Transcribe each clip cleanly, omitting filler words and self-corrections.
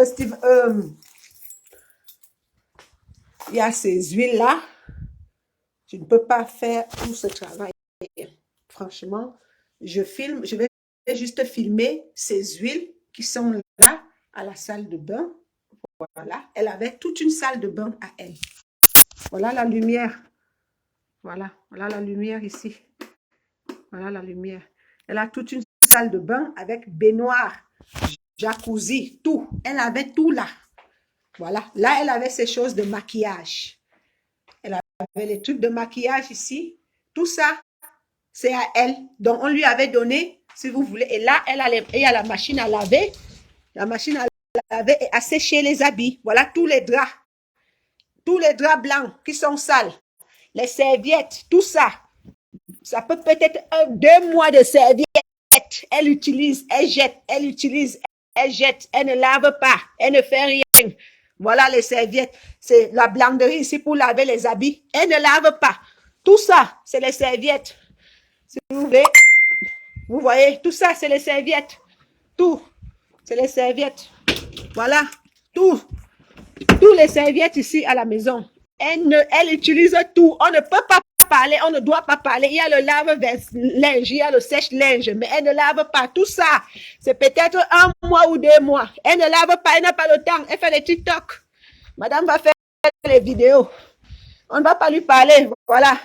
Steve, il y a ces huiles-là. Je ne peux pas faire tout ce travail. Franchement, je filme, je vais juste filmer ces huiles qui sont là à la salle de bain. Voilà, elle avait toute une salle de bain à elle. Voilà la lumière. Voilà la lumière ici. Voilà la lumière. Elle a toute une salle de bain avec baignoire, jacuzzi, tout. Elle avait tout là. Voilà. Là, elle avait ses choses de maquillage. Elle avait les trucs de maquillage ici. Tout ça, c'est à elle. Donc, on lui avait donné, si vous voulez. Et là, il y a la machine à laver. La machine à laver et à sécher les habits. Voilà tous les draps. Tous les draps blancs qui sont sales. Les serviettes, tout ça. Ça peut peut-être 2 mois de serviettes. Elle utilise, elle jette, elle utilise, elle jette. Elle ne lave pas, elle ne fait rien. Voilà les serviettes. C'est la blanderie ici pour laver les habits. Elle ne lave pas. Tout ça, c'est les serviettes. Si vous voyez, tout ça, c'est les serviettes. Tout, c'est les serviettes. Voilà, tout. Tous les serviettes ici à la maison. Elle utilise tout. On ne peut pas parler, on ne doit pas parler. Il y a le lave-linge, il y a le sèche-linge, mais elle ne lave pas. Tout ça, c'est peut-être 1 mois ou 2 mois. Elle ne lave pas, elle n'a pas le temps. Elle fait les TikTok. Madame va faire les vidéos. On ne va pas lui parler. Voilà,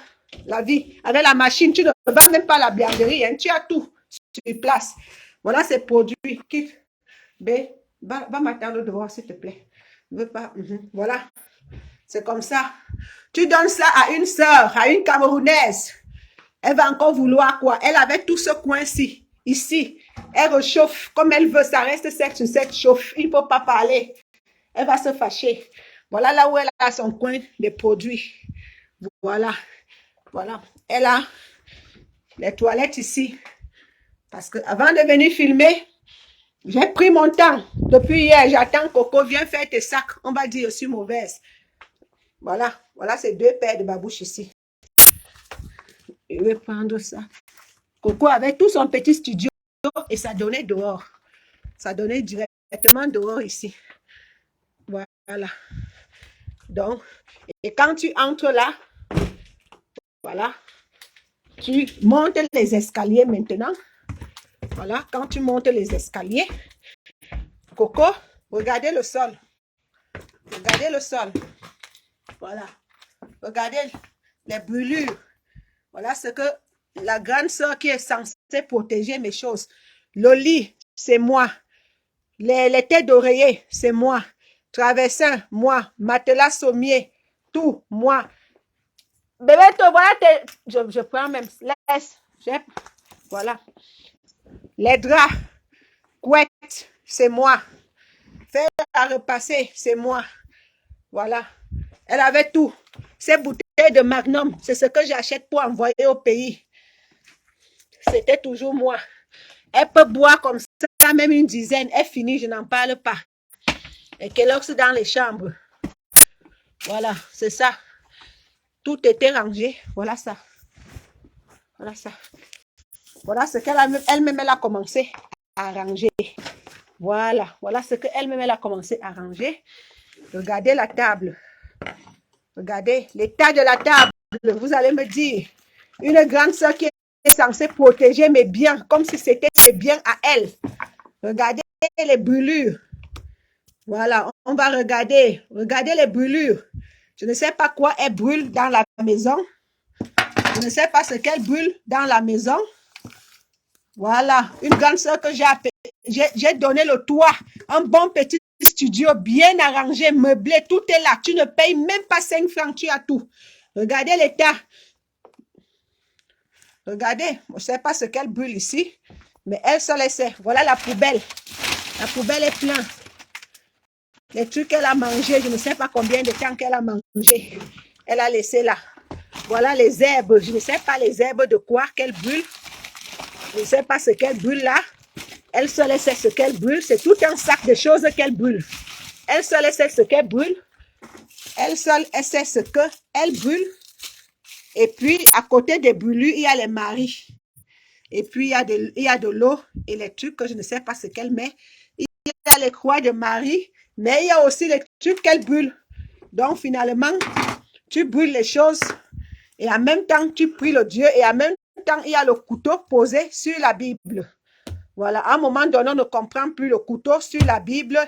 la vie. Avec la machine, tu ne vas même pas à la blanderie. Hein. Tu as tout sur place. Voilà ces produits. B, va m'attendre dehors, s'il te plaît. Ne veux pas. Voilà. C'est comme ça. Tu donnes ça à une sœur, à une Camerounaise. Elle va encore vouloir quoi? Elle avait tout ce coin-ci, ici. Elle rechauffe comme elle veut. Ça reste 7 sur 7 chauffe. Il ne faut pas parler. Elle va se fâcher. Voilà là où elle a son coin de produits. Voilà. Voilà. Elle a les toilettes ici. Parce que avant de venir filmer, j'ai pris mon temps. Depuis hier, j'attends Coco, viens faire tes sacs. On va dire, je suis mauvaise. Voilà, voilà ces 2 paires de babouches ici. Je vais prendre ça. Coco avait tout son petit studio et ça donnait dehors. Ça donnait directement dehors ici. Voilà. Donc, et quand tu entres là, voilà, tu montes les escaliers maintenant. Voilà, quand tu montes les escaliers, Coco, regardez le sol. Regardez le sol. Voilà. Regardez les brûlures. Voilà ce que la grande sœur qui est censée protéger mes choses. Le lit, c'est moi. Les têtes d'oreiller, c'est moi. Traversin, moi. Matelas sommier, tout, moi. Bébé, voilà, je prends même. Laisse. Voilà. Les draps, couettes, c'est moi. Faire à repasser, c'est moi. Voilà. Elle avait tout. Ces bouteilles de Magnum, c'est ce que j'achète pour envoyer au pays. C'était toujours moi. Elle peut boire comme ça, même une dizaine. Elle finit, je n'en parle pas. Et Kellogg's dans les chambres. Voilà, c'est ça. Tout était rangé. Voilà ça. Voilà ça. Voilà ce qu'elle-même a commencé à ranger. Voilà. Voilà ce qu'elle-même a commencé à ranger. Regardez la table. Regardez l'état de la table. Vous allez me dire, une grande sœur qui est censée protéger mes biens, comme si c'était ses biens à elle. Regardez les brûlures. Voilà, on va regarder. Regardez les brûlures. Je ne sais pas quoi elle brûle dans la maison. Je ne sais pas ce qu'elle brûle dans la maison. Voilà, une grande sœur que j'ai donné le toit. Un bon petit studio bien arrangé, meublé, tout est là. Tu ne payes même pas 5 francs, tu as tout. Regardez l'état. Regardez, je ne sais pas ce qu'elle brûle ici, mais elle se laissait. Voilà la poubelle. La poubelle est pleine. Les trucs qu'elle a mangés, je ne sais pas combien de temps qu'elle a mangé. Elle a laissé là. Voilà les herbes. Je ne sais pas les herbes de quoi qu'elle brûle. Je ne sais pas ce qu'elle brûle là. Elle se laissait ce qu'elle brûle. C'est tout un sac de choses qu'elle brûle. Elle se laissait ce qu'elle brûle. Elle seule, elle sait ce qu'elle brûle. Et puis, à côté des brûlures, il y a les maris. Et puis, il y a de l'eau et les trucs que je ne sais pas ce qu'elle met. Il y a les croix de Marie, mais il y a aussi les trucs qu'elle brûle. Donc, finalement, tu brûles les choses et en même temps, tu pries le Dieu et en même temps, il y a le couteau posé sur la Bible. Voilà, à un moment donné, on ne comprend plus le couteau sur la Bible,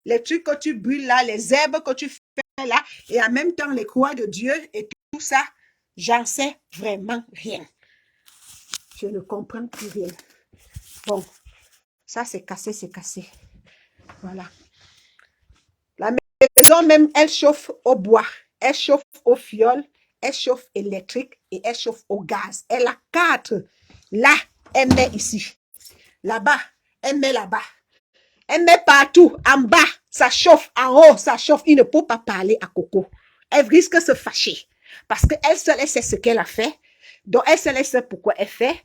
les trucs que tu brûles là, les herbes que tu fais là, et en même temps, les croix de Dieu et tout ça, j'en sais vraiment rien. Je ne comprends plus rien. Bon, ça c'est cassé, c'est cassé. Voilà. La maison même, elle chauffe au bois, elle chauffe au fioul, elle chauffe électrique et elle chauffe au gaz. Elle a 4. Là, elle met ici. Là-bas, elle met là-bas. Elle met partout, en bas, ça chauffe, en haut, ça chauffe. Il ne peut pas parler à Coco. Elle risque de se fâcher. Parce qu'elle seule, elle sait ce qu'elle a fait. Donc, elle seule, elle sait pourquoi elle fait.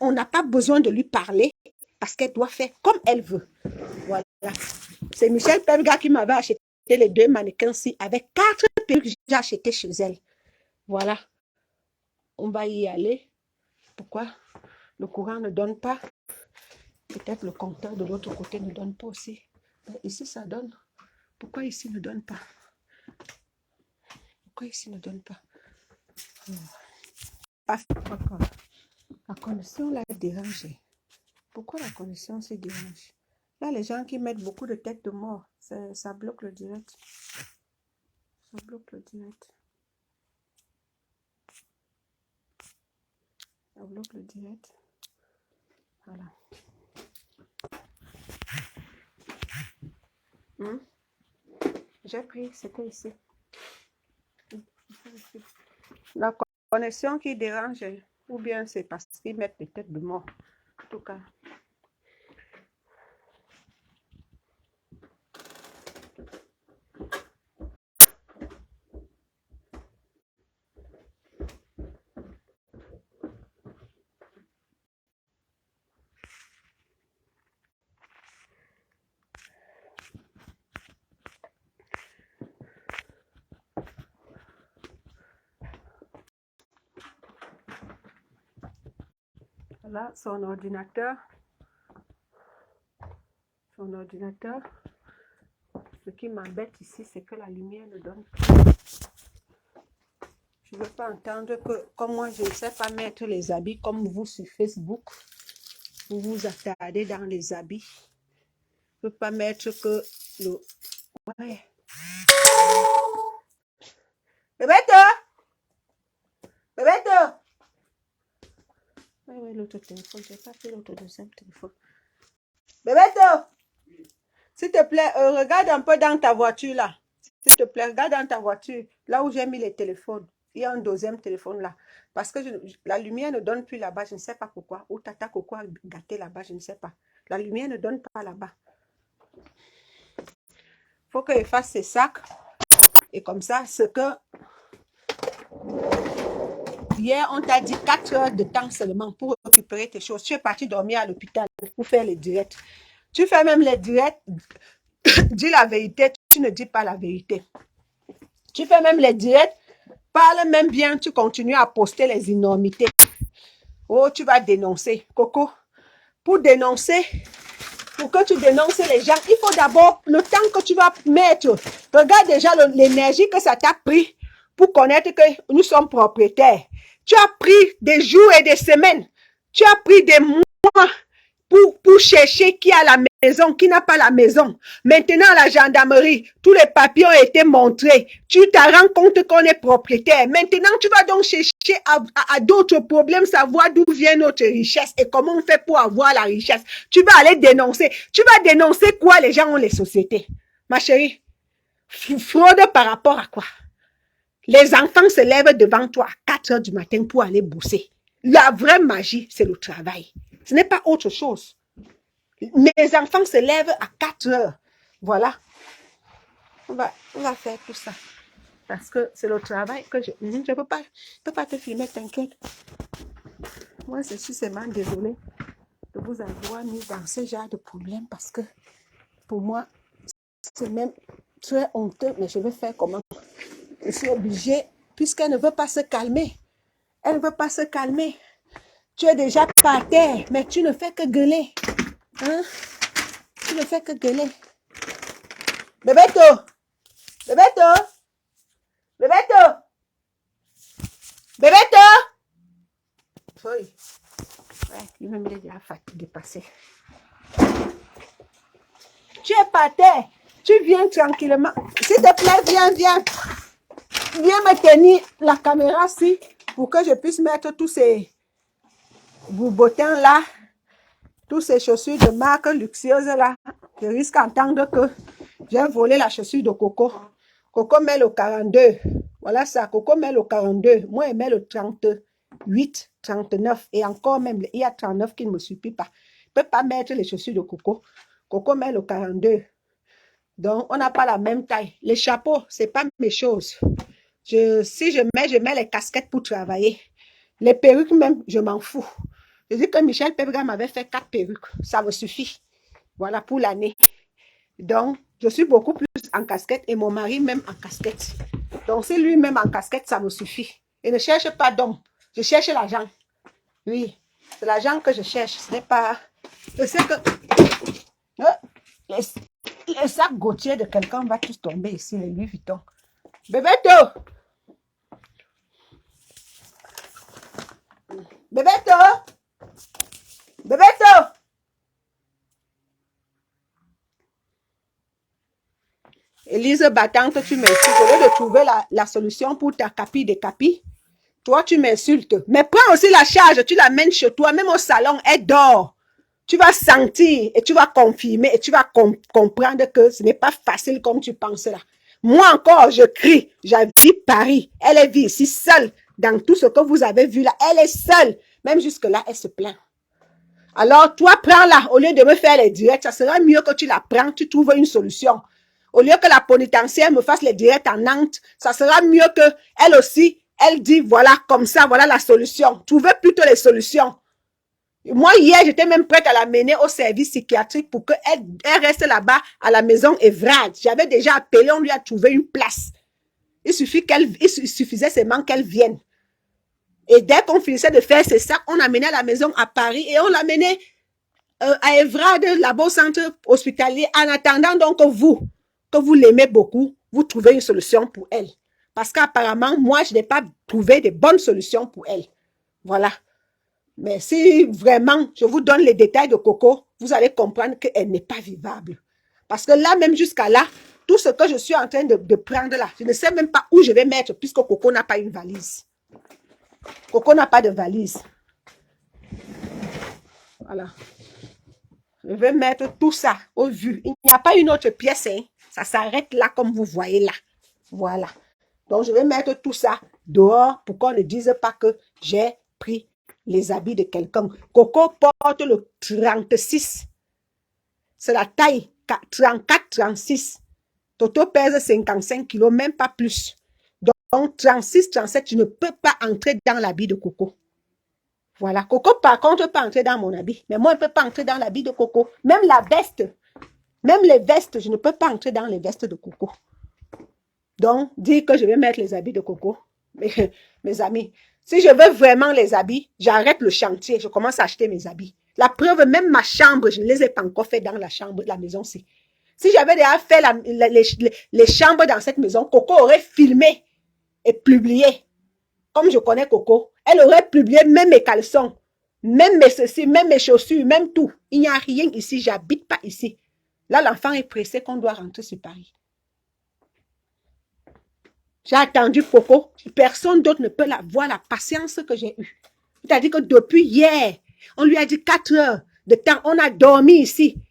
On n'a pas besoin de lui parler parce qu'elle doit faire comme elle veut. Voilà. C'est Michel Pemga qui m'avait acheté les 2 mannequins-ci avec 4 perruques que j'ai achetées chez elle. Voilà. On va y aller. Pourquoi le courant ne donne pas? Peut-être le compteur de l'autre côté ne donne pas aussi. Mais ici, ça donne. Pourquoi ici ne donne pas? Pourquoi ici ne donne pas? La connexion là est dérangée. Pourquoi la connexion se dérange? Il y a les gens qui mettent beaucoup de têtes de mort. Ça bloque le direct. Ça bloque le direct. Ça bloque le direct. Voilà. J'ai pris, c'était ici. La connexion qui dérange, ou bien c'est parce qu'ils mettent des têtes de mort. En tout cas. Voilà, son ordinateur. Son ordinateur. Ce qui m'embête ici, c'est que la lumière ne donne pas. Je ne veux pas entendre que, comme moi, je ne sais pas mettre les habits comme vous sur Facebook. Vous vous attardez dans les habits. Je ne peux pas mettre que le... Ouais. Bébête! Bébête! Oui, l'autre téléphone. Je n'ai pas pris l'autre deuxième téléphone. Bébête! S'il te plaît, regarde un peu dans ta voiture là. S'il te plaît, regarde dans ta voiture. Là où j'ai mis les téléphones. Il y a un deuxième téléphone là. Parce que la lumière ne donne plus là-bas. Je ne sais pas pourquoi. Ou Tata Coco a gâté là-bas. Je ne sais pas. La lumière ne donne pas là-bas. Il faut qu'il fasse ses sacs. Et comme ça, ce que... Hier, on t'a dit 4 heures de temps seulement pour récupérer tes choses. Tu es parti dormir à l'hôpital pour faire les directs. Tu fais même les directs. Dis la vérité, tu ne dis pas la vérité. Tu fais même les directs. Parle même bien, tu continues à poster les énormités. Oh, tu vas dénoncer. Coco, pour dénoncer, pour que tu dénonces les gens, il faut d'abord le temps que tu vas mettre. Regarde déjà l'énergie que ça t'a pris pour connaître que nous sommes propriétaires. Tu as pris des jours et des semaines. Tu as pris des mois pour chercher qui a la maison, qui n'a pas la maison. Maintenant, à la gendarmerie, tous les papiers ont été montrés. Tu te rends compte qu'on est propriétaire. Maintenant, tu vas donc chercher à d'autres problèmes, savoir d'où vient notre richesse et comment on fait pour avoir la richesse. Tu vas aller dénoncer. Tu vas dénoncer quoi? Les gens ont les sociétés. Ma chérie, fraude par rapport à quoi? Les enfants se lèvent devant toi à 4 heures du matin pour aller bosser. La vraie magie, c'est le travail. Ce n'est pas autre chose. Mes enfants se lèvent à 4 heures. Voilà. On va faire tout ça. Parce que c'est le travail que je ne peux pas te filmer, t'inquiète. Moi, je suis seulement désolée de vous avoir mis dans ce genre de problème parce que pour moi, c'est même très honteux, mais je vais faire comment? Je suis obligée, puisqu'elle ne veut pas se calmer. Elle ne veut pas se calmer. Tu es déjà par terre, mais tu ne fais que gueuler. Hein? Tu ne fais que gueuler. Bebeto, Bebeto, Bebeto, Bebeto. Oui. Ouais, lui-même, il est déjà fatigué, passé. Tu es par terre. Tu viens tranquillement. S'il te plaît, viens, viens. Viens me tenir la caméra ici pour que je puisse mettre tous ces boubotins là, tous ces chaussures de marque luxueuse là. Je risque d'entendre que j'ai volé la chaussure de Coco. Coco met le 42. Voilà ça, Coco met le 42. Moi, elle met le 38, 39. Et encore même, il y a 39 qui ne me suffit pas. Je ne peux pas mettre les chaussures de Coco. Coco met le 42. Donc, on n'a pas la même taille. Les chapeaux, ce n'est pas mes choses. Si je mets les casquettes pour travailler. Les perruques même, je m'en fous. Je dis que Michel Pebga m'avait fait 4 perruques. Ça me suffit. Voilà, pour l'année. Donc, je suis beaucoup plus en casquette et mon mari même en casquette. Donc, c'est lui-même en casquette, ça me suffit. Et ne cherche pas d'homme. Je cherche l'argent. Oui, c'est l'argent que je cherche. Ce n'est pas... Je sais que... Les sacs Gauthier de quelqu'un va tous tomber ici, les Louis Vuitton. Bebeto! Bebeto! Bebeto! Élise Battante, tu m'insultes. Au lieu de trouver la solution pour ta capi de capi, toi, tu m'insultes. Mais prends aussi la charge, tu l'amènes chez toi, même au salon, elle dort. Tu vas sentir et tu vas confirmer et tu vas comprendre que ce n'est pas facile comme tu penses là. Moi encore, je crie, j'habite Paris. Elle vit ici seule dans tout ce que vous avez vu là. Elle est seule. Même jusque-là, elle se plaint. Alors, toi, prends-la. Au lieu de me faire les directs, ça sera mieux que tu la prends, tu trouves une solution. Au lieu que la pénitentiaire me fasse les directs en Nantes, ça sera mieux que elle aussi, elle dit, voilà, comme ça, voilà la solution. Trouvez plutôt les solutions. Moi, hier, j'étais même prête à la mener au service psychiatrique pour qu'elle reste là-bas à la maison Evrard. J'avais déjà appelé, on lui a trouvé une place. Il suffisait seulement qu'elle vienne. Et dès qu'on finissait de faire ces sacs, on amenait à la maison à Paris et on l'amenait à Evrard, là-bas au centre hospitalier, en attendant donc que vous l'aimez beaucoup, vous trouvez une solution pour elle. Parce qu'apparemment, moi, je n'ai pas trouvé de bonnes solutions pour elle. Voilà. Mais si vraiment, je vous donne les détails de Coco, vous allez comprendre qu'elle n'est pas vivable. Parce que là, même jusqu'à là, tout ce que je suis en train de prendre là, je ne sais même pas où je vais mettre puisque Coco n'a pas une valise. Coco n'a pas de valise. Voilà. Je vais mettre tout ça au vu. Il n'y a pas une autre pièce. Hein. Ça s'arrête là comme vous voyez là. Voilà. Donc, je vais mettre tout ça dehors pour qu'on ne dise pas que j'ai pris les habits de quelqu'un. Coco porte le 36. C'est la taille 34-36. Toto pèse 55 kilos, même pas plus. Donc, 36-37, tu ne peux pas entrer dans l'habit de Coco. Voilà. Coco, par contre, peut entrer dans mon habit. Mais moi, je ne peux pas entrer dans l'habit de Coco. Même la veste. Même les vestes, je ne peux pas entrer dans les vestes de Coco. Donc, dire que je vais mettre les habits de Coco. Mais, mes amis, si je veux vraiment les habits, j'arrête le chantier. Je commence à acheter mes habits. La preuve, même ma chambre, je ne les ai pas encore fait dans la chambre de la maison-ci. Si j'avais déjà fait les chambres dans cette maison, Coco aurait filmé et publié. Comme je connais Coco, elle aurait publié même mes caleçons, même mes ceci, même mes chaussures, même tout. Il n'y a rien ici, j'habite pas ici. Là, l'enfant est pressé qu'on doit rentrer sur Paris. J'ai attendu Coco. Personne d'autre ne peut voir la patience que j'ai eue. C'est-à-dire que depuis hier, on lui a dit 4 heures de temps. On a dormi ici.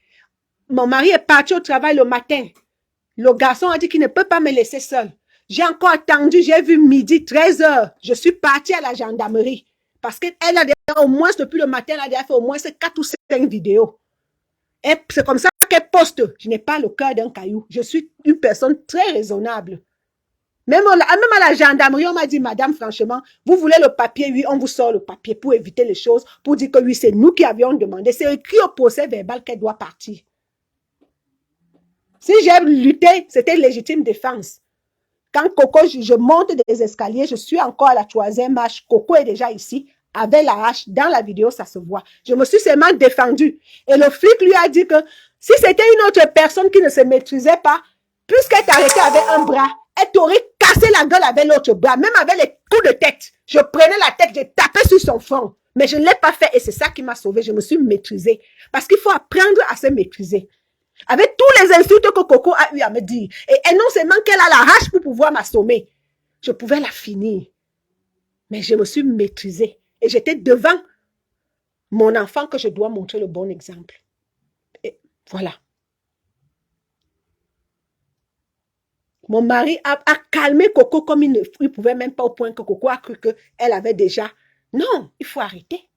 Mon mari est parti au travail le matin. Le garçon a dit qu'il ne peut pas me laisser seul. J'ai encore attendu, j'ai vu midi, 13 heures. Je suis partie à la gendarmerie. Parce qu'elle a déjà, au moins, depuis le matin, elle a déjà fait au moins 4 ou 5 vidéos. Et c'est comme ça qu'elle poste. Je n'ai pas le cœur d'un caillou. Je suis une personne très raisonnable. Même à la gendarmerie, on m'a dit, madame, franchement, vous voulez le papier? Oui, on vous sort le papier pour éviter les choses, pour dire que oui, c'est nous qui avions demandé. C'est écrit au procès verbal qu'elle doit partir. Si j'ai lutté, c'était légitime défense. Quand Coco, je monte des escaliers, je suis encore à la 3e marche. Coco est déjà ici, avec la hache. Dans la vidéo, ça se voit. Je me suis seulement défendue. Et le flic lui a dit que si c'était une autre personne qui ne se maîtrisait pas, Puisqu'elle t'arrêtait avec un bras, elle t'aurait cassé la gueule avec l'autre bras, même avec les coups de tête. Je prenais la tête, je tapais sur son front. Mais je ne l'ai pas fait et c'est ça qui m'a sauvée. Je me suis maîtrisée. Parce qu'il faut apprendre à se maîtriser. Avec tous les insultes que Coco a eu à me dire. Et non seulement qu'elle a la hache pour pouvoir m'assommer. Je pouvais la finir. Mais je me suis maîtrisée. Et j'étais devant mon enfant que je dois montrer le bon exemple. Et voilà. Mon mari a calmé Coco comme il ne pouvait même pas au point que Coco a cru qu'elle avait déjà. Non, il faut arrêter.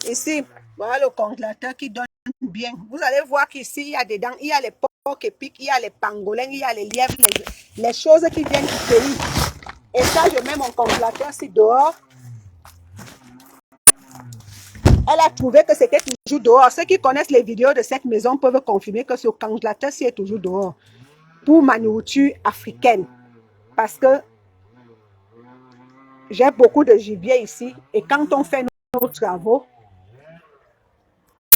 Ici, voilà le congélateur qui donne bien. Vous allez voir qu'ici, il y a dedans, il y a les porcs épics, il y a les pangolins, il y a les lièvres, les choses qui viennent du pays. Et ça, je mets mon congélateur ici dehors. Elle a trouvé que c'était toujours dehors. Ceux qui connaissent les vidéos de cette maison peuvent confirmer que ce congélateur-ci est toujours dehors. Pour ma nourriture africaine. Parce que j'ai beaucoup de gibier ici. Et quand on fait nos travaux,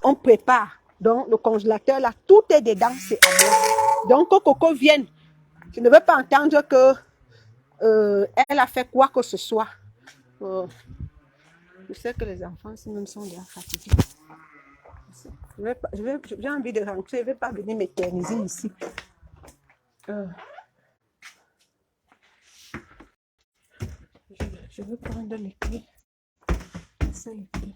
on prépare. Donc, le congélateur, là, tout est dedans, c'est à moi. Donc, quand Coco vienne, je ne veux pas entendre que elle a fait quoi que ce soit. Je sais que les enfants, si même sont déjà fatigués. J'ai envie de rentrer, je ne vais pas venir m'éterniser ici. Je veux prendre les clés. C'est les clés.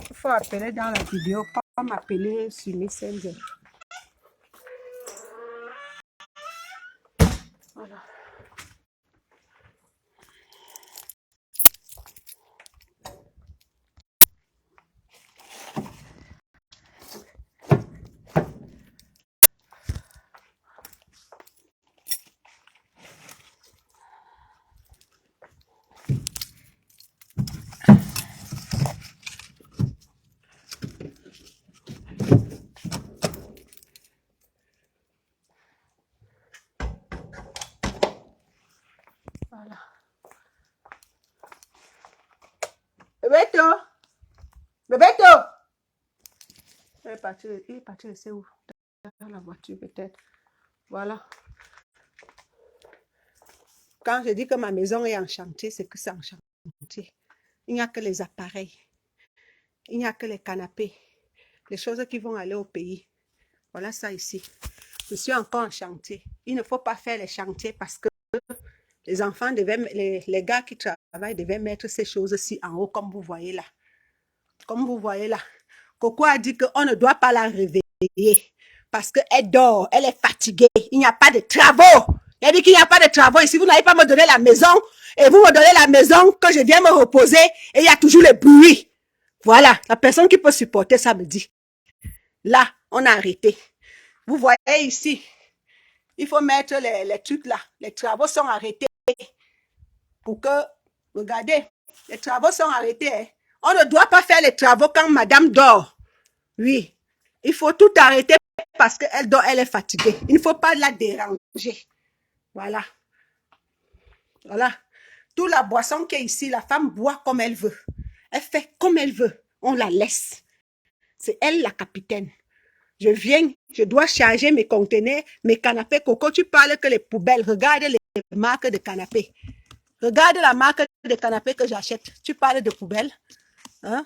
Il faut appeler dans la vidéo, pas m'appeler sur Messenger. Voilà. Voilà. Bebeto! Bebeto! Il est parti laisser où? Dans la voiture peut-être. Voilà. Quand je dis que ma maison est en chantier, c'est que c'est en chantier. Il n'y a que les appareils. Il n'y a que les canapés. Les choses qui vont aller au pays. Voilà ça ici. Je suis encore en chantier. Il ne faut pas faire les chantiers parce que les enfants devaient, les gars qui travaillent devaient mettre ces choses-ci en haut, comme vous voyez là. Comme vous voyez là. Coco a dit qu'on ne doit pas la réveiller parce qu'elle dort, elle est fatiguée. Il n'y a pas de travaux. Il a dit qu'il n'y a pas de travaux. Et si vous n'allez pas me donner la maison, et vous me donnez la maison, que je viens me reposer, et il y a toujours le bruit. Voilà, la personne qui peut supporter ça me dit. Là, on a arrêté. Vous voyez ici, il faut mettre les trucs là. Les travaux sont arrêtés. Pour que, regardez, les travaux sont arrêtés. Hein. On ne doit pas faire les travaux quand madame dort. Oui, il faut tout arrêter parce qu'elle dort, elle est fatiguée. Il ne faut pas la déranger. Voilà. Voilà. Toute la boisson qui est ici, la femme boit comme elle veut. Elle fait comme elle veut. On la laisse. C'est elle la capitaine. Je viens, je dois charger mes conteneurs, mes canapés. Coco, tu parles que les poubelles. Regarde les marques de canapés. Regarde la marque de canapés que j'achète. Tu parles de poubelles. Hein?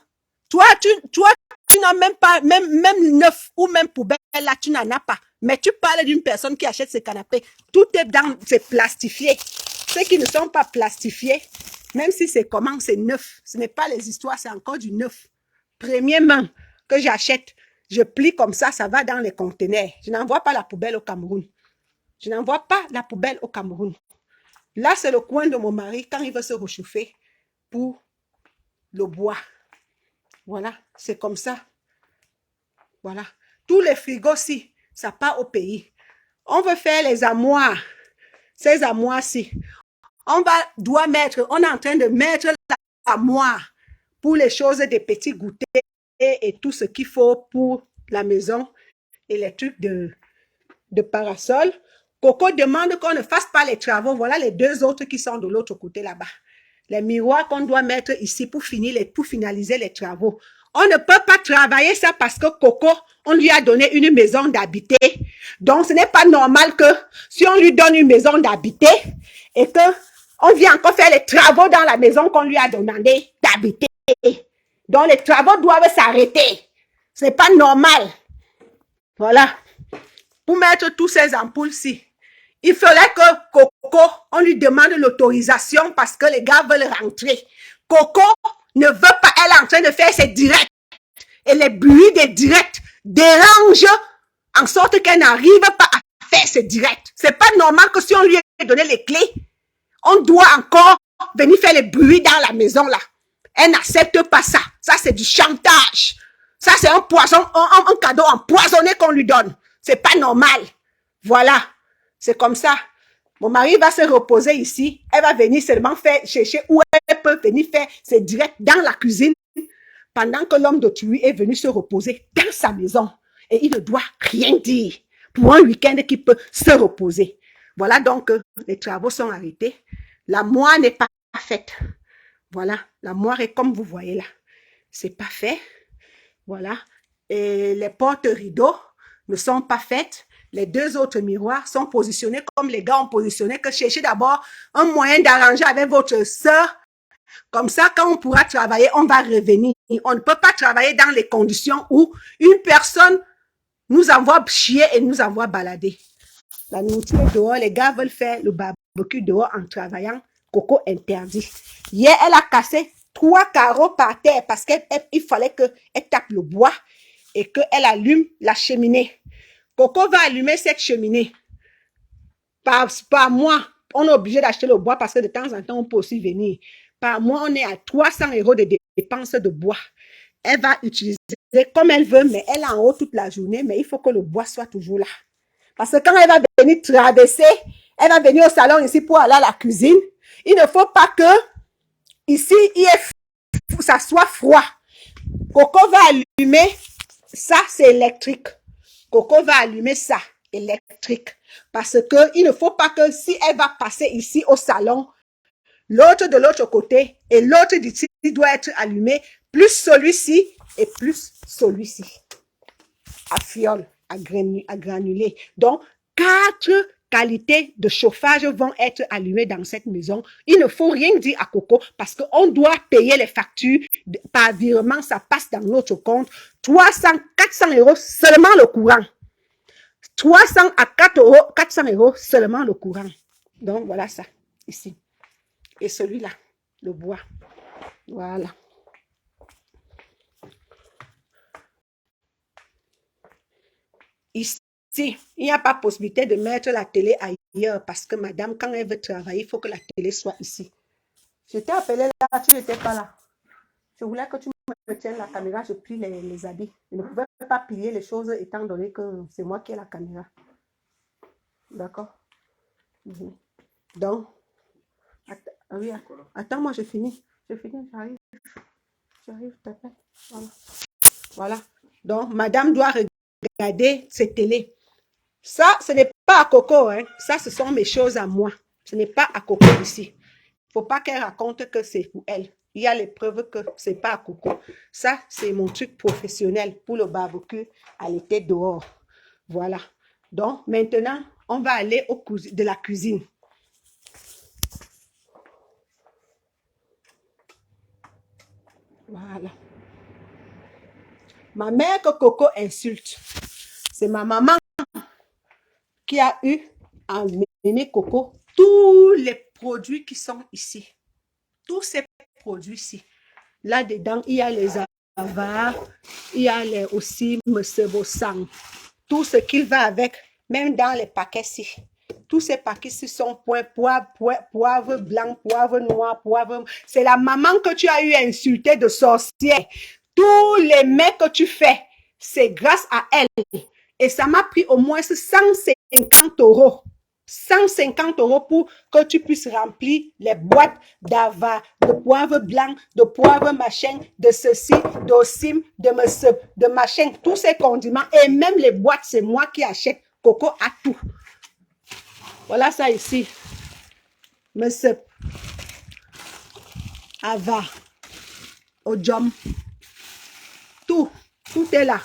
Toi, tu n'as même pas, même neuf ou même poubelle, là, tu n'en as pas. Mais tu parles d'une personne qui achète ces canapés. Tout est dans, c'est plastifié. Ceux qui ne sont pas plastifiés, Même si c'est comment, c'est neuf. Ce n'est pas les histoires, c'est encore du neuf. Premier main que j'achète, je plie comme ça va dans les conteneurs. Je n'envoie pas la poubelle au Cameroun. Je n'envoie pas la poubelle au Cameroun. Là, c'est le coin de mon mari quand il veut se réchauffer pour le bois. Voilà, c'est comme ça. Voilà. Tous les frigos-ci, ça part au pays. On veut faire les armoires. Ces armoires-ci. On est en train de mettre l'armoire pour les choses des petits goûters et tout ce qu'il faut pour la maison et les trucs de parasol. Coco demande qu'on ne fasse pas les travaux. Voilà les deux autres qui sont de l'autre côté là-bas. Les miroirs qu'on doit mettre ici pour finaliser les travaux. On ne peut pas travailler ça parce que Coco, on lui a donné une maison d'habiter. Donc, ce n'est pas normal que si on lui donne une maison d'habiter et que on vient encore faire les travaux dans la maison qu'on lui a demandé d'habiter. Donc, les travaux doivent s'arrêter. Ce n'est pas normal. Voilà. Pour mettre tous ces ampoules-ci, il faudrait que Coco, on lui demande l'autorisation parce que les gars veulent rentrer. Coco ne veut pas, elle est en train de faire ses directs. Et les bruits des directs dérangent en sorte qu'elle n'arrive pas à faire ses directs. C'est pas normal que si on lui a donné les clés, on doit encore venir faire les bruits dans la maison là. Elle n'accepte pas ça. Ça, c'est du chantage. Ça, c'est un poison, un cadeau empoisonné qu'on lui donne. C'est pas normal. Voilà. C'est comme ça. Mon mari va se reposer ici. Elle va venir seulement chercher où elle peut venir faire ses directs dans la cuisine pendant que l'homme d'autrui est venu se reposer dans sa maison. Et il ne doit rien dire pour un week-end qui peut se reposer. Voilà donc, les travaux sont arrêtés. La moire n'est pas faite. Voilà, la moire est comme vous voyez là. C'est pas fait. Voilà. Et les portes rideaux ne sont pas faites. Les deux autres miroirs sont positionnés comme les gars ont positionné, que cherchez d'abord un moyen d'arranger avec votre sœur. Comme ça, quand on pourra travailler, on va revenir. On ne peut pas travailler dans les conditions où une personne nous envoie chier et nous envoie balader. La nourriture dehors, les gars veulent faire le barbecue dehors en travaillant. Coco interdit. Hier, elle a cassé 3 carreaux par terre parce qu'il fallait qu'elle tape le bois et qu'elle allume la cheminée. Coco va allumer cette cheminée. Par mois, on est obligé d'acheter le bois parce que de temps en temps, on peut aussi venir. Par mois, on est à 300 € de dépenses de bois. Elle va utiliser comme elle veut, mais elle est en haut toute la journée, mais il faut que le bois soit toujours là. Parce que quand elle va venir traverser, elle va venir au salon ici pour aller à la cuisine. Il ne faut pas que ici, ça soit froid. Coco va allumer, ça c'est électrique. Coco va allumer ça, électrique. Parce qu'il ne faut pas que si elle va passer ici au salon, l'autre de l'autre côté et l'autre d'ici doit être allumé, plus celui-ci et plus celui-ci. À fiole, à granulé. Donc, 4 qualités de chauffage vont être allumées dans cette maison. Il ne faut rien dire à Coco parce qu'on doit payer les factures par virement, ça passe dans notre compte. 300, 400 € seulement le courant. 300 à 400 € seulement le courant. Donc, voilà ça, ici. Et celui-là, le bois. Voilà. Ici, il n'y a pas possibilité de mettre la télé ailleurs parce que madame, quand elle veut travailler, il faut que la télé soit ici. Je t'ai appelé là, tu n'étais pas là. Je voulais que tu me tiennes la caméra, je plie les habits. Je ne pouvais pas plier les choses étant donné que c'est moi qui ai la caméra. D'accord? Donc, oui, attends, moi je finis. J'arrive. J'arrive, t'appelle. Voilà. Voilà. Donc, madame doit regarder ses télés. Ça, ce n'est pas à Coco, hein. Ça, ce sont mes choses à moi. Ce n'est pas à Coco ici. Il ne faut pas qu'elle raconte que c'est pour elle. Il y a les preuves que ce n'est pas à Coco. Ça, c'est mon truc professionnel pour le barbecue à l'été dehors. Voilà. Donc, maintenant, on va aller de la cuisine. Voilà. Ma mère que Coco insulte, c'est ma maman qui a eu à mener Coco tous les produits qui sont ici. tous ces produits-ci. Là-dedans, il y a les avars, il y a aussi Monsieur Bossang. Tout ce qu'il va avec, même dans les paquets-ci. Tous ces paquets-ci sont poivre blanc, poivre noir, poivre... C'est la maman que tu as eu insultée de sorcière. Tous les mets que tu fais, c'est grâce à elle. Et ça m'a pris au moins 150 €. 150 € pour que tu puisses remplir les boîtes d'ava, de poivre blanc, de poivre machin, de ceci, d'osim, de machin, tous ces condiments. Et même les boîtes, c'est moi qui achète. Coco a tout. Voilà ça ici. Monsieur Ava, Ojom. Tout est là.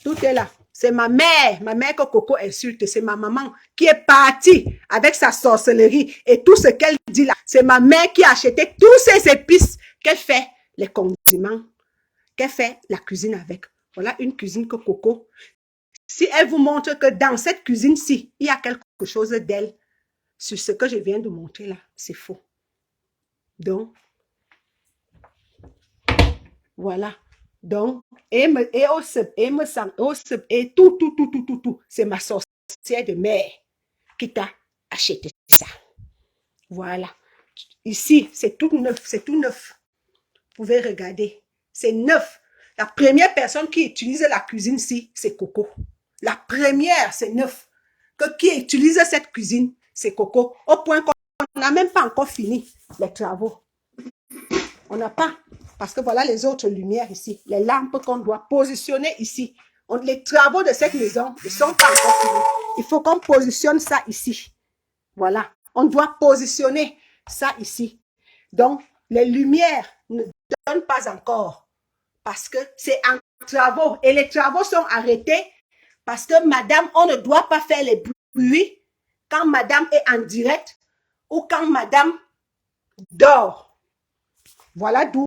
Tout est là. C'est ma mère que Coco insulte. C'est ma maman qui est partie avec sa sorcellerie et tout ce qu'elle dit là. C'est ma mère qui a acheté tous ces épices qu'elle fait, les condiments, qu'elle fait la cuisine avec. Voilà une cuisine que Coco. Si elle vous montre que dans cette cuisine-ci, il y a quelque chose d'elle, sur ce que je viens de montrer là, c'est faux. Donc, voilà. Donc, et tout. C'est ma sorcière de mère qui t'a acheté ça. Voilà. Ici, c'est tout neuf, c'est tout neuf. Vous pouvez regarder. C'est neuf. La première personne qui utilise la cuisine-ci, c'est Coco. La première, c'est neuf. Qui utilise cette cuisine, c'est Coco. Au point qu'on n'a même pas encore fini les travaux. On n'a pas. Parce que voilà les autres lumières ici. Les lampes qu'on doit positionner ici. Les travaux de cette maison ne sont pas encore finis. Il faut qu'on positionne ça ici. Voilà. On doit positionner ça ici. Donc, les lumières ne donnent pas encore. Parce que c'est en travaux. Et les travaux sont arrêtés parce que madame, on ne doit pas faire les bruits quand madame est en direct ou quand madame dort. Voilà d'où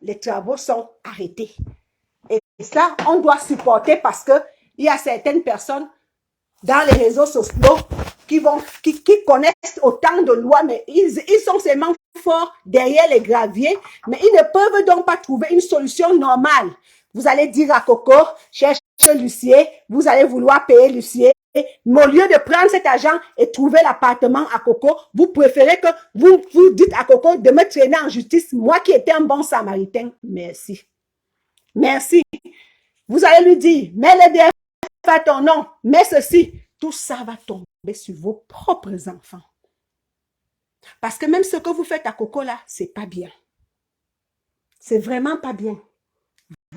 les travaux sont arrêtés. Et ça, on doit supporter parce qu'il y a certaines personnes dans les réseaux sociaux qui connaissent autant de lois, mais ils sont seulement forts derrière les graviers, mais ils ne peuvent donc pas trouver une solution normale. Vous allez dire à Coco, cherche l'huissier, vous allez vouloir payer l'huissier, mais au lieu de prendre cet argent et trouver l'appartement à Coco, vous préférez que vous dites à Coco de me traîner en justice, moi qui étais un bon samaritain. Merci. Merci. Vous allez lui dire, mets le DF à ton nom, mets ceci. Tout ça va tomber sur vos propres enfants. Parce que même ce que vous faites à Coco là, c'est pas bien. C'est vraiment pas bien.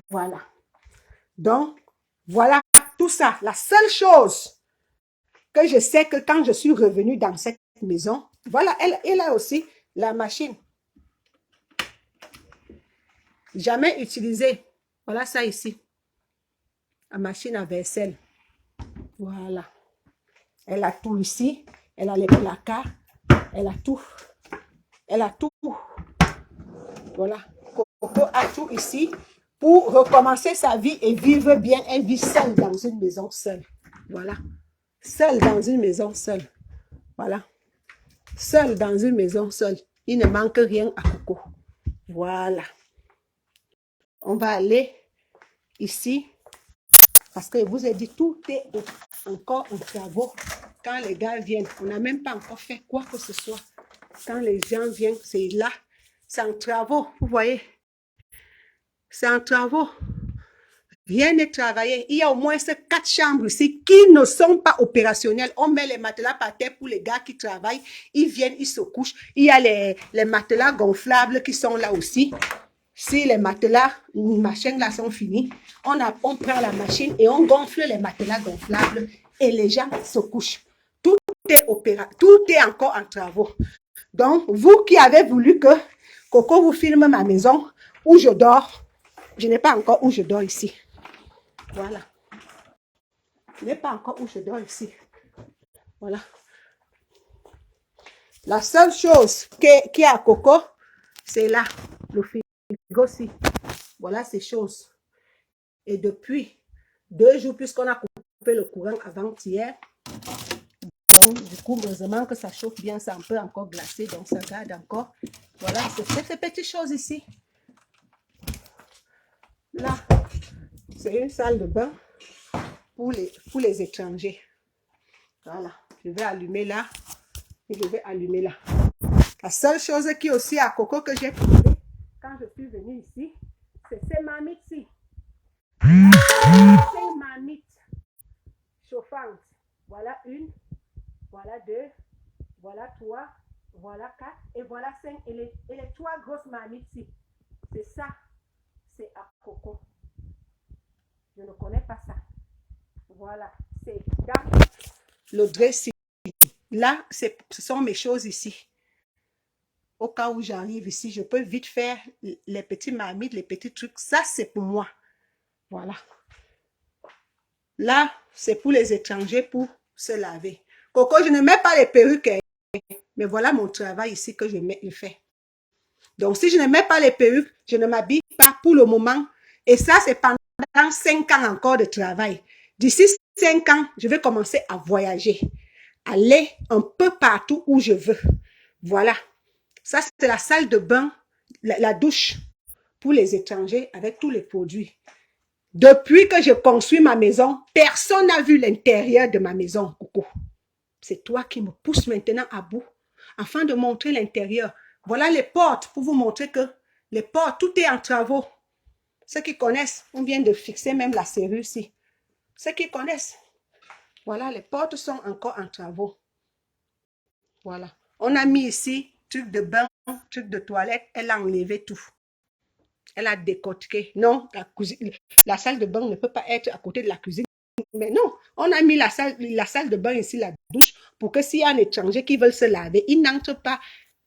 Voilà. Donc, voilà tout ça. La seule chose que je sais que quand je suis revenue dans cette maison, voilà, elle a aussi la machine. Jamais utilisée. Voilà ça ici. La machine à vaisselle. Voilà. Elle a tout ici. Elle a les placards. Elle a tout. Elle a tout. Voilà. Coco a tout ici pour recommencer sa vie et vivre bien. Elle vit seule dans une maison seule. Voilà. Seule dans une maison seule. Voilà. Seule dans une maison seule. Il ne manque rien à Coco. Voilà. On va aller ici. Parce que je vous ai dit, tout est encore en travaux. Quand les gars viennent, on n'a même pas encore fait quoi que ce soit. Quand les gens viennent, c'est là. C'est en travaux, vous voyez. C'est en travaux. Rien n'est travaillé. Il y a au moins ces 4 chambres ici qui ne sont pas opérationnelles. On met les matelas par terre pour les gars qui travaillent. Ils viennent, ils se couchent. Il y a les matelas gonflables qui sont là aussi. Si les matelas, machins là sont finis, on prend la machine et on gonfle les matelas gonflables et les gens se couchent. Tout est encore en travaux. Donc, vous qui avez voulu que Coco vous filme ma maison où je dors, je n'ai pas encore où je dors ici. Voilà. Je n'ai pas encore où je dors ici. Voilà. La seule chose qui est à Coco, c'est là, le frigo aussi. Voilà ces choses. Et depuis 2 jours, puisqu'on a coupé le courant avant-hier, Donc, du coup, heureusement que ça chauffe bien, c'est un peu encore glacé, donc ça garde encore. Voilà, c'est ces petites choses ici. Là, c'est une salle de bain pour les étrangers. Voilà, je vais allumer là et je vais allumer là. La seule chose qui est aussi à Coco que j'ai trouvé quand je suis venue ici, c'est ces marmites-ci. Ces marmites chauffantes. Voilà une, voilà deux, voilà trois, voilà quatre et voilà cinq. Et les trois grosses marmites-ci. C'est ça, c'est à Coco. Je ne connais pas ça. Voilà, c'est dans le dressing. Là, ce sont mes choses ici. Au cas où j'arrive ici, je peux vite faire les petits marmites, les petits trucs. Ça, c'est pour moi. Voilà. Là, c'est pour les étrangers pour se laver. Coco, je ne mets pas les perruques. Mais voilà mon travail ici que je fais. Donc, si je ne mets pas les perruques, je ne m'habille pas pour le moment. Et ça, c'est pendant 5 ans encore de travail. D'ici 5 ans, je vais commencer à voyager. Aller un peu partout où je veux. Voilà. Ça, c'est la salle de bain, la douche pour les étrangers avec tous les produits. Depuis que je construis ma maison, personne n'a vu l'intérieur de ma maison, Coco. C'est toi qui me pousses maintenant à bout afin de montrer l'intérieur. Voilà les portes pour vous montrer que les portes, tout est en travaux. Ceux qui connaissent, on vient de fixer même la serrure ici. Ceux qui connaissent, voilà, les portes sont encore en travaux. Voilà. On a mis ici truc de bain, truc de toilette. Elle a enlevé tout. Elle a décortiqué. Non, la salle de bain ne peut pas être à côté de la cuisine. Mais non, on a mis la salle de bain ici, la douche, pour que s'il y a un étranger qui veut se laver, il n'entre pas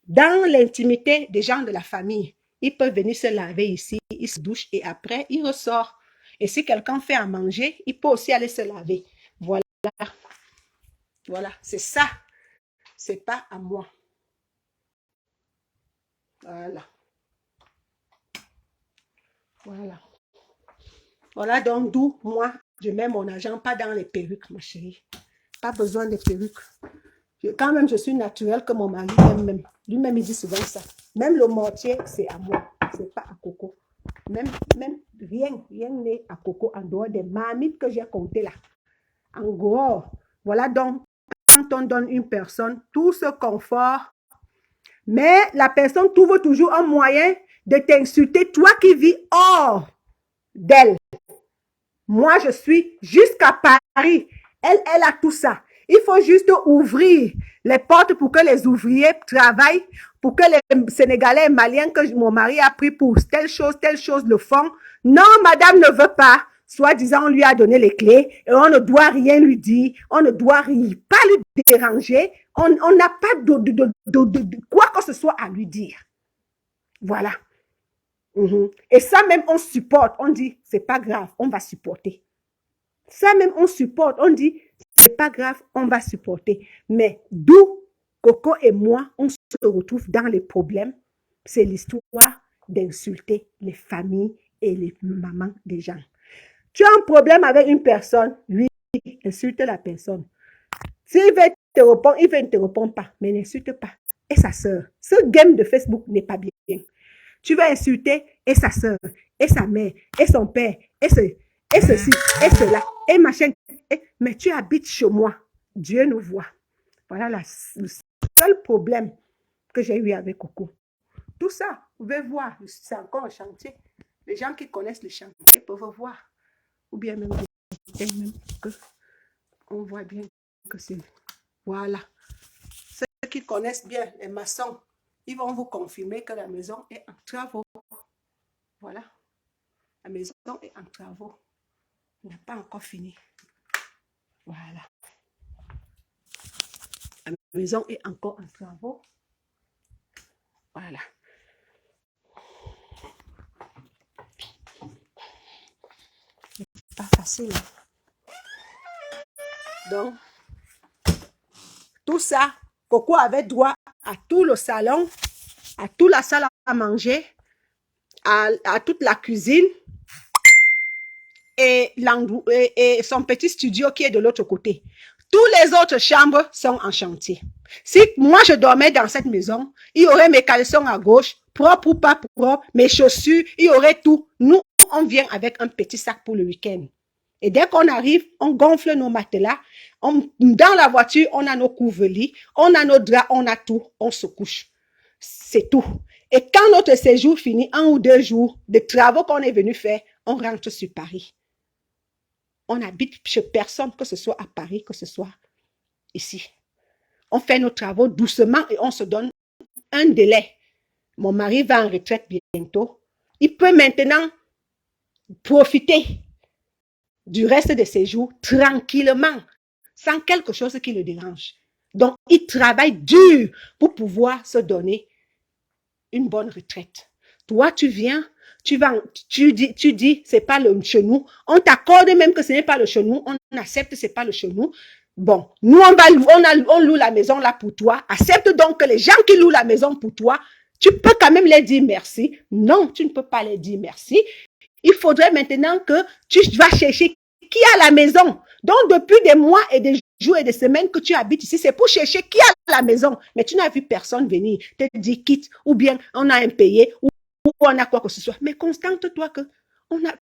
dans l'intimité des gens de la famille. Il peut venir se laver ici, il se douche et après, il ressort. Et si quelqu'un fait à manger, il peut aussi aller se laver. Voilà. Voilà, c'est ça. C'est pas à moi. Voilà. Voilà. Voilà donc d'où moi, je mets mon argent pas dans les perruques, ma chérie. Pas besoin de perruques. Quand même, je suis naturelle que mon mari aime même. Lui-même, il dit souvent ça. Même le mortier, c'est à moi. C'est pas à Coco. Même rien n'est à Coco en dehors des marmites que j'ai comptées là. En gros, voilà donc, quand on donne une personne tout ce confort, mais la personne trouve toujours un moyen de t'insulter, toi qui vis hors d'elle. Moi, je suis jusqu'à Paris. Elle a tout ça. Il faut juste ouvrir les portes pour que les ouvriers travaillent, pour que les Sénégalais et Maliens que mon mari a pris pour telle chose le font. Non, madame ne veut pas. Soi-disant, on lui a donné les clés et on ne doit rien lui dire. On ne doit pas lui déranger. On n'a pas de quoi que ce soit à lui dire. Voilà. Et ça même, on supporte. On dit, c'est pas grave, on va supporter. Ça même, on supporte. On dit, c'est pas grave, on va supporter. Mais d'où Coco et moi, on se retrouve dans les problèmes, c'est l'histoire d'insulter les familles et les mamans des gens. Tu as un problème avec une personne, oui, insulte la personne. S'il veut te répondre, il ne te répond pas, mais n'insulte pas. Et sa soeur. Ce game de Facebook n'est pas bien. Tu vas insulter et sa soeur, et sa mère, et son père, et ceci, et cela, et machin. Mais tu habites chez moi. Dieu nous voit. Voilà le seul problème que j'ai eu avec Coco. Tout ça, vous pouvez voir, c'est encore un chantier. Les gens qui connaissent le chantier peuvent voir. Ou bien même que on voit bien que c'est... Voilà. Ceux qui connaissent bien les maçons, ils vont vous confirmer que la maison est en travaux. Voilà. La maison est en travaux. On n'a pas encore fini. Voilà. La maison est encore en travaux. Voilà. C'est pas facile. Donc, tout ça, Coco avait droit à tout le salon, à toute la salle à manger, à toute la cuisine et son petit studio qui est de l'autre côté. Toutes les autres chambres sont en chantier. Si moi je dormais dans cette maison, il y aurait mes caleçons à gauche, propres ou pas propres, mes chaussures, il y aurait tout. Nous, on vient avec un petit sac pour le week-end. Et dès qu'on arrive, on gonfle nos matelas. Dans la voiture, on a nos couvre-lits, on a nos draps, on a tout. On se couche. C'est tout. Et quand notre séjour finit, 1 ou 2 jours de travaux qu'on est venu faire, on rentre sur Paris. On habite chez personne, que ce soit à Paris, que ce soit ici. On fait nos travaux doucement et on se donne un délai. Mon mari va en retraite bientôt. Il peut maintenant profiter du reste de ses jours tranquillement, sans quelque chose qui le dérange. Donc, il travaille dur pour pouvoir se donner une bonne retraite. Toi, tu viens, tu dis, c'est pas le chenou. On t'accorde même que ce n'est pas le chenou. On accepte, c'est pas le chenou. Bon, nous, on loue la maison là pour toi. Accepte donc que les gens qui louent la maison pour toi, tu peux quand même les dire merci. Non, tu ne peux pas les dire merci. Il faudrait maintenant que tu vas chercher qui a la maison. Donc, depuis des mois et des jours et des semaines que tu habites ici, c'est pour chercher qui a la maison. Mais tu n'as vu personne venir te dire quitte, ou bien on a impayé, ou on a quoi que ce soit. Mais constante-toi que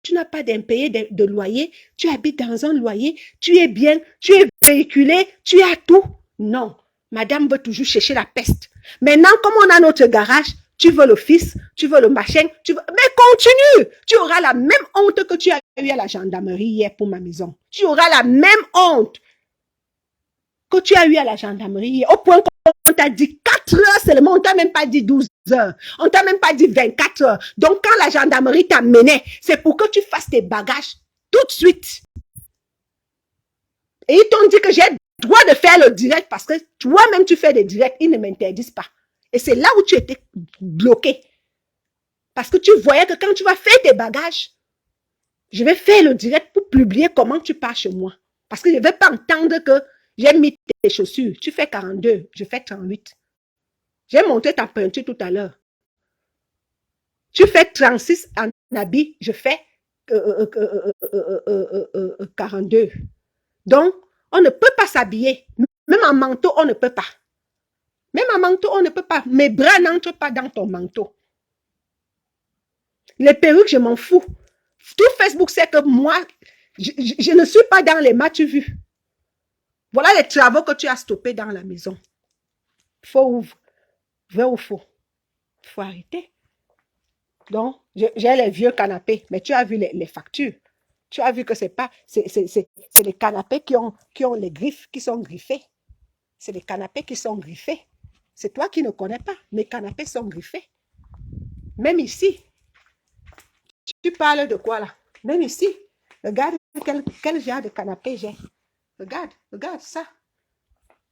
tu n'as pas d'impayé de loyer, tu habites dans un loyer, tu es bien, tu es véhiculé, tu as tout. Non, madame veut toujours chercher la peste. Maintenant, comme on a notre garage, tu veux le fils, tu veux le machin, mais continue. Tu auras la même honte que tu as eu à la gendarmerie hier pour ma maison. Tu auras la même honte que tu as eu à la gendarmerie hier, au point qu'on t'a dit 4 heures seulement, on t'a même pas dit 12 heures, on t'a même pas dit 24 heures. Donc quand la gendarmerie t'amenait, c'est pour que tu fasses tes bagages tout de suite. Et ils t'ont dit que j'ai le droit de faire le direct parce que toi-même tu fais des directs, ils ne m'interdisent pas. Et c'est là où tu étais bloqué. Parce que tu voyais que quand tu vas faire tes bagages, je vais faire le direct pour publier comment tu pars chez moi. Parce que je ne vais pas entendre que j'ai mis tes chaussures. Tu fais 42, je fais 38. J'ai montré ta peinture tout à l'heure. Tu fais 36 en habit, je fais 42. Donc, on ne peut pas s'habiller. Même en manteau, on ne peut pas. Même en manteau, on ne peut pas. Mes bras n'entrent pas dans ton manteau. Les perruques, je m'en fous. Tout Facebook sait que moi, je ne suis pas dans les matchs vus. Voilà les travaux que tu as stoppés dans la maison. Faux ou vrai ou faux? Il faut arrêter. Donc, j'ai les vieux canapés, mais tu as vu les factures. Tu as vu que c'est les canapés qui ont les griffes, qui sont griffés. C'est les canapés qui sont griffés. C'est toi qui ne connais pas. Mes canapés sont griffés. Même ici. Tu parles de quoi là? Même ici. Regarde quel genre de canapé j'ai. Regarde ça.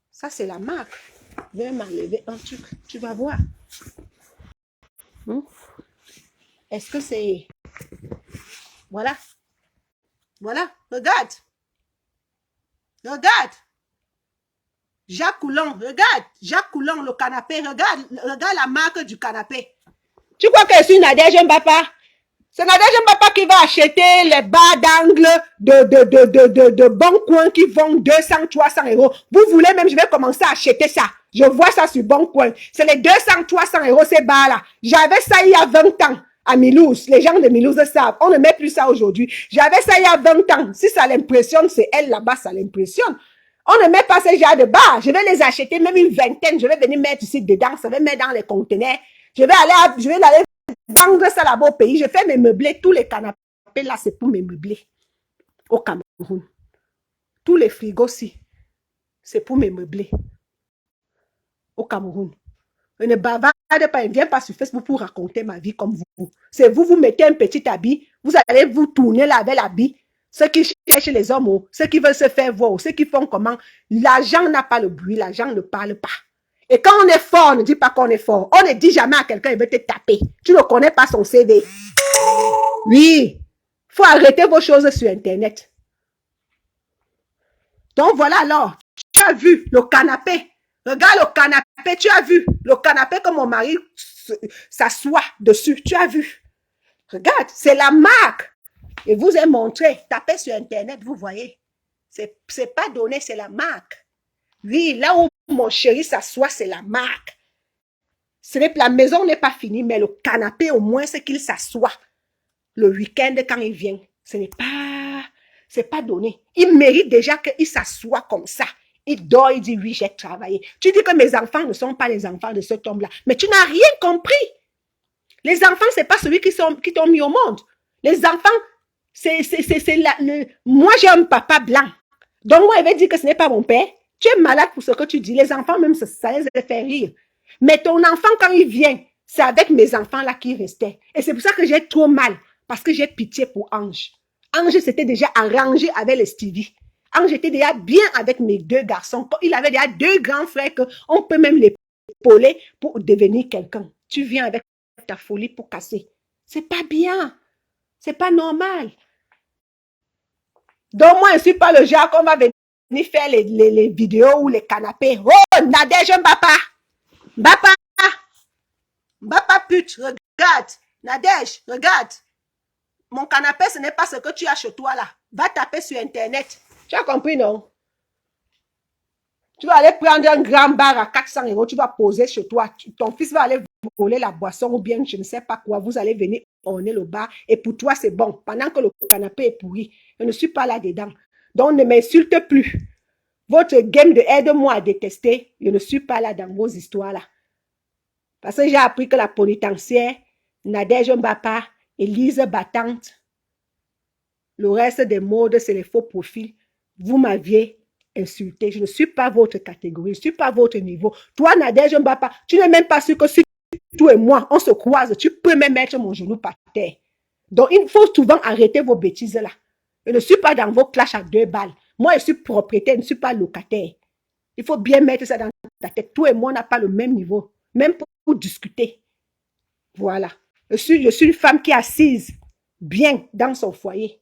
Ça, c'est la marque. Je vais m'enlever un truc. Tu vas voir. Est-ce que c'est... Voilà. Voilà. Regarde. Jacques Coulon. Regarde. Jacques Coulon, le canapé. Regarde la marque du canapé. Tu crois que je suis Nadège Mbapa? C'est Nadège Mbapa qui va acheter les bas d'angle de Bon Coin qui vendent 200, 300 euros. Vous voulez même, je vais commencer à acheter ça. Je vois ça sur Bon Coin. C'est les 200, 300 euros ces bas-là. J'avais ça il y a 20 ans à Milouz. Les gens de Milouz savent. On ne met plus ça aujourd'hui. J'avais ça il y a 20 ans. Si ça l'impressionne, c'est elle là-bas, ça l'impressionne. On ne met pas ces genres de bas. Je vais les acheter, même une vingtaine. Je vais venir mettre ici dedans. Ça va mettre dans les conteneurs. Je vais aller vendre ça là-bas au pays. Je fais mes meublés. Tous les canapés là, c'est pour mes meublés. Au Cameroun. Tous les frigos-ci, c'est pour mes meublés. Au Cameroun. Ne bavarde pas, ne viens pas sur Facebook pour raconter ma vie comme vous. C'est vous mettez un petit habit, vous allez vous tourner là avec l'habit. Ceux qui cherchent les hommes, ceux qui veulent se faire voir, ceux qui font comment. L'argent n'a pas le bruit, l'argent ne parle pas. Et quand on est fort, on ne dit pas qu'on est fort. On ne dit jamais à quelqu'un, il veut te taper. Tu ne connais pas son CV. Oui, il faut arrêter vos choses sur Internet. Donc voilà alors, tu as vu le canapé. Regarde le canapé, tu as vu le canapé que mon mari s'assoit dessus, tu as vu. Regarde, c'est la marque. Et vous ai montré, tapez sur Internet, vous voyez. C'est pas donné, c'est la marque. Oui, là où mon chéri s'assoit, c'est la marque. La maison n'est pas finie, mais le canapé, au moins, c'est qu'il s'assoit le week-end quand il vient. C'est pas donné. Il mérite déjà qu'il s'assoie comme ça. Il dort, il dit oui, j'ai travaillé. Tu dis que mes enfants ne sont pas les enfants de cet homme-là, mais tu n'as rien compris. Les enfants, c'est pas celui qui t'ont mis au monde. Les enfants, moi, j'ai un papa blanc. Donc, moi, il va dire que ce n'est pas mon père. Tu es malade pour ce que tu dis. Les enfants, même, ça les fait rire. Mais ton enfant, quand il vient, c'est avec mes enfants là qu'il restait. Et c'est pour ça que j'ai trop mal. Parce que j'ai pitié pour Ange. Ange s'était déjà arrangé avec les Stevie. Ange était déjà bien avec mes 2 garçons. Il avait déjà 2 grands frères qu'on peut même l'épauler pour devenir quelqu'un. Tu viens avec ta folie pour casser. C'est pas bien. C'est pas normal. Donc, moi, je ne suis pas le genre qu'on va venir faire les vidéos ou les canapés. Oh, Nadège Mbapa. Mbapa. Mbapa pute, regarde. Nadège, regarde. Mon canapé, ce n'est pas ce que tu as chez toi là. Va taper sur Internet. Tu as compris, non? Tu vas aller prendre un grand bar à 400 €, tu vas poser chez toi. Ton fils va aller voler la boisson ou bien je ne sais pas quoi. Vous allez venir orner le bar et pour toi, c'est bon. Pendant que le canapé est pourri, je ne suis pas là-dedans. Donc, ne m'insulte plus. Votre game de aide-moi à détester, je ne suis pas là dans vos histoires-là. Parce que j'ai appris que la pénitentiaire, Nadège Mbapa, Élise Battante, le reste des modes, c'est les faux profils. Vous m'aviez insulté. Je ne suis pas votre catégorie. Je ne suis pas votre niveau. Toi, Nadège Mbapa, tu n'es même pas sûr que si toi et moi, on se croise, tu peux même mettre mon genou par terre. Donc, il faut souvent arrêter vos bêtises là. Je ne suis pas dans vos clashs à 2 balles. Moi, je suis propriétaire, je ne suis pas locataire. Il faut bien mettre ça dans ta tête. Toi et moi, on n'a pas le même niveau. Même pour discuter. Voilà. Je suis une femme qui est assise bien dans son foyer.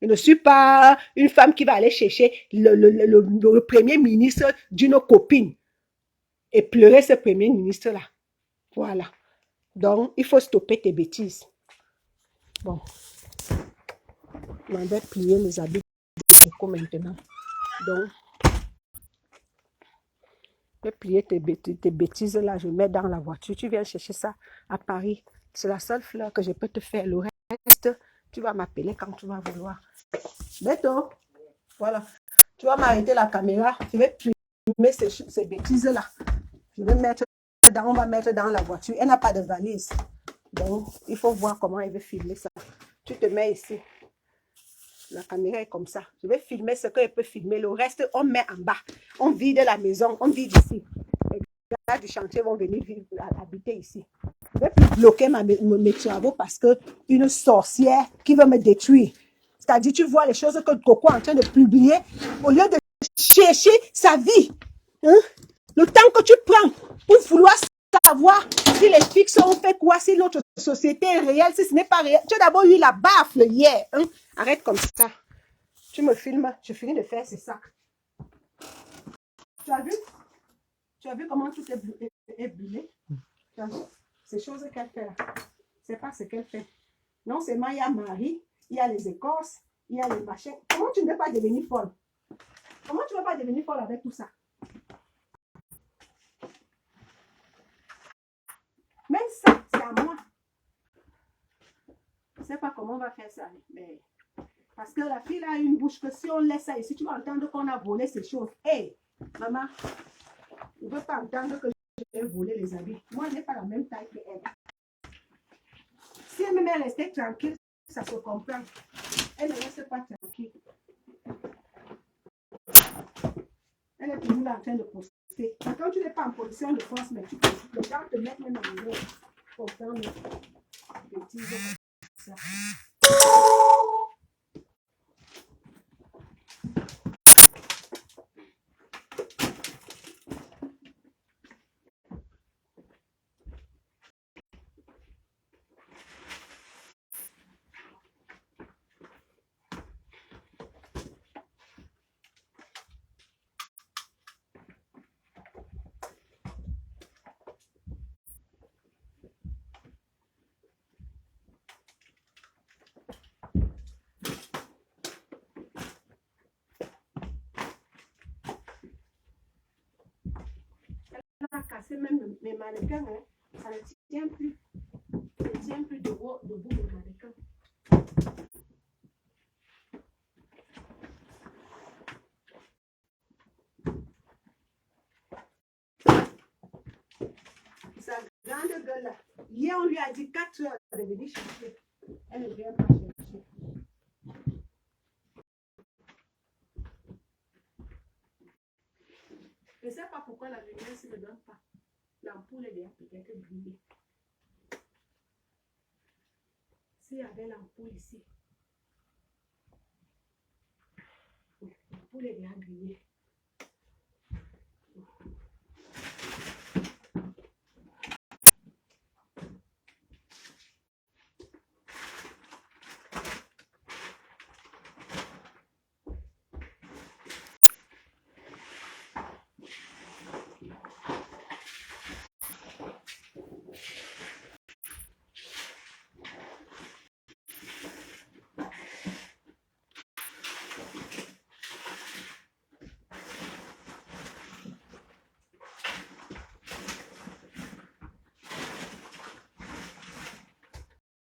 Je ne suis pas une femme qui va aller chercher le premier ministre d'une copine et pleurer ce premier ministre-là. Voilà. Donc, il faut stopper tes bêtises. Bon. On va plier les habits de maintenant. Donc, je vais plier tes bêtises là, je mets dans la voiture. Tu viens chercher ça à Paris. C'est la seule fleur que je peux te faire. Le reste, tu vas m'appeler quand tu vas vouloir. Beto, voilà. Tu vas m'arrêter la caméra. Je vais filmer ces bêtises-là. On va mettre dans la voiture. Elle n'a pas de valise. Donc, il faut voir comment elle veut filmer ça. Tu te mets ici. La caméra est comme ça. Je vais filmer ce qu'elle peut filmer. Le reste, on met en bas. On vide la maison. On vide ici. Les gars du chantier vont venir habiter ici. Je vais plus bloquer mes travaux parce qu'une sorcière qui veut me détruire. C'est-à-dire, tu vois les choses que Coco est en train de publier, au lieu de chercher sa vie, hein? Le temps que tu prends pour vouloir savoir si les fixes ont fait quoi, si notre société est réelle, si ce n'est pas réel. Tu as d'abord eu la baffe hier. Hein? Arrête comme ça. Tu me filmes, je finis de faire ces sacs. Tu as vu? Tu as vu comment tout est brûlé? Tu as vu? Ces choses qu'elle fait là. C'est pas ce qu'elle fait. Non seulement il y a Marie, il y a les écorces, il y a les machins. Comment tu ne peux pas devenir folle? Comment tu ne peux pas devenir folle avec tout ça? Même ça, c'est à moi. Je ne sais pas comment on va faire ça. Mais parce que la fille a une bouche que si on laisse ça ici, tu vas entendre qu'on a volé ces choses. Hé, hey, maman, je ne veux pas entendre que j'ai volé les habits. Moi, je n'ai pas la même taille qu'elle. Si elle me restait tranquille, ça se comprend. Elle ne reste pas tranquille. Elle est toujours là en train de poster. Quand tu n'es pas en position de force, mais tu postes. Les gens te mettent même en l'air. Pourtant, les bêtises comme ça. cassé même mes mannequins. Hein. Ça ne tient plus. Ça ne tient plus debout mes mannequins. Sa grande gueule là. Hier, on lui a dit 4 heures de venir chercher. Elle ne vient pas chercher. Je ne sais pas pourquoi la lumière ne me donne pas. L'ampoule est peut-être brûlée. S'il y avait l'ampoule ici. L'ampoule est bien grillée.